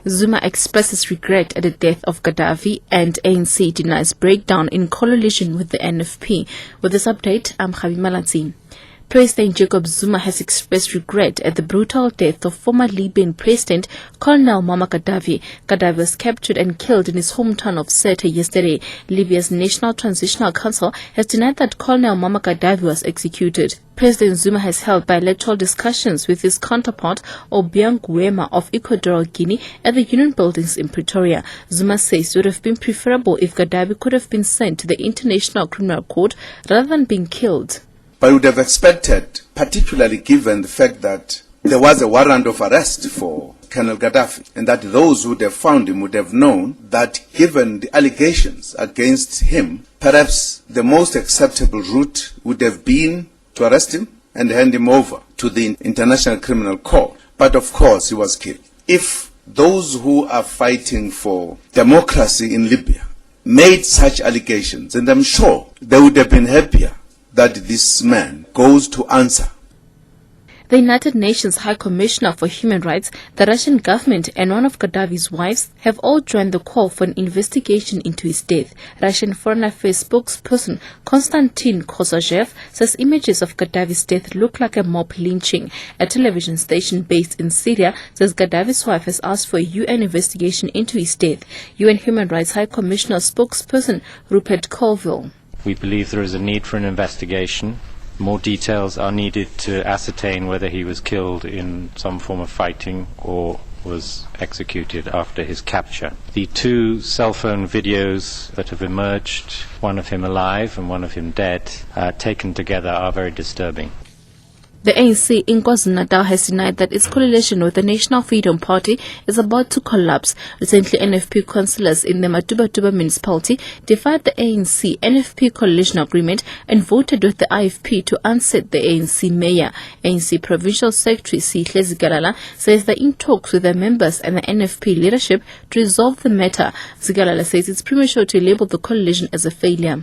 Zuma expresses regret at the death of Gaddafi, and ANC denies breakdown in coalition with the NFP. With this update, I'm Khabi Malatzin. President Jacob Zuma has expressed regret at the brutal death of former Libyan President Colonel Muammar Gaddafi. Gaddafi was captured and killed in his hometown of Sirte yesterday. Libya's National Transitional Council has denied that Colonel Muammar Gaddafi was executed. President Zuma has held bilateral discussions with his counterpart Obiang Nguema of Equatorial Guinea at the Union Buildings in Pretoria. Zuma says it would have been preferable if Gaddafi could have been sent to the International Criminal Court rather than being killed. But I would have expected, particularly given the fact that there was a warrant of arrest for Colonel Gaddafi, and that those who would have found him would have known that given the allegations against him, perhaps the most acceptable route would have been to arrest him and hand him over to the International Criminal Court. But of course he was killed. If those who are fighting for democracy in Libya made such allegations, and I'm sure they would have been happier that this man goes to answer. The United Nations High Commissioner for Human Rights, the Russian government, and one of Gaddafi's wives have all joined the call for an investigation into his death. Russian Foreign Affairs spokesperson Konstantin Kosachev says images of Gaddafi's death look like a mob lynching. A television station based in Syria says Gaddafi's wife has asked for a UN investigation into his death. UN Human Rights High Commissioner spokesperson Rupert Colville. We believe there is a need for an investigation. More details are needed to ascertain whether he was killed in some form of fighting or was executed after his capture. The two cell phone videos that have emerged, one of him alive and one of him dead, taken together are very disturbing. The ANC in KwaZulu-Natal has denied that its coalition with the National Freedom Party is about to collapse. Recently, NFP councillors in the Matuba municipality defied the ANC-NFP coalition agreement and voted with the IFP to unseat the ANC mayor. ANC Provincial Secretary Sihle Zigalala says they're in talks with their members and the NFP leadership to resolve the matter. Zigalala says it's premature to label the coalition as a failure.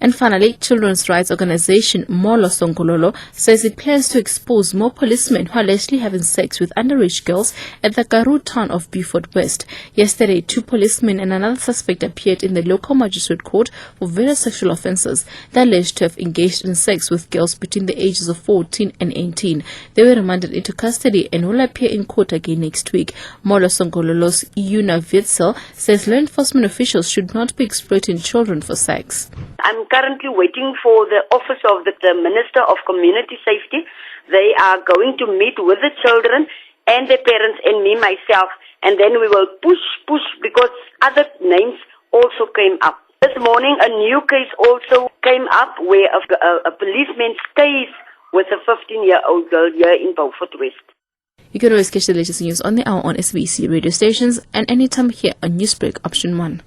And finally, children's rights organization Molo Songololo says it plans to expose more policemen who are allegedly having sex with underage girls at the Karoo town of Beaufort West. Yesterday, 2 policemen and another suspect appeared in the local magistrate court for various sexual offences. They alleged to have engaged in sex with girls between the ages of 14 and 18. They were remanded into custody and will appear in court again next week. Molo Songololo's Yuna Witzel says law enforcement officials should not be exploiting children for sex. I'm currently waiting for the office of the Minister of Community Safety. They are going to meet with the children and their parents and me, myself, and then we will push because other names also came up. This morning a new case also came up where a policeman stays with a 15-year-old girl here in Beaufort West. You can always catch the latest news on the hour on SBC radio stations and anytime here on Newsbreak Option 1.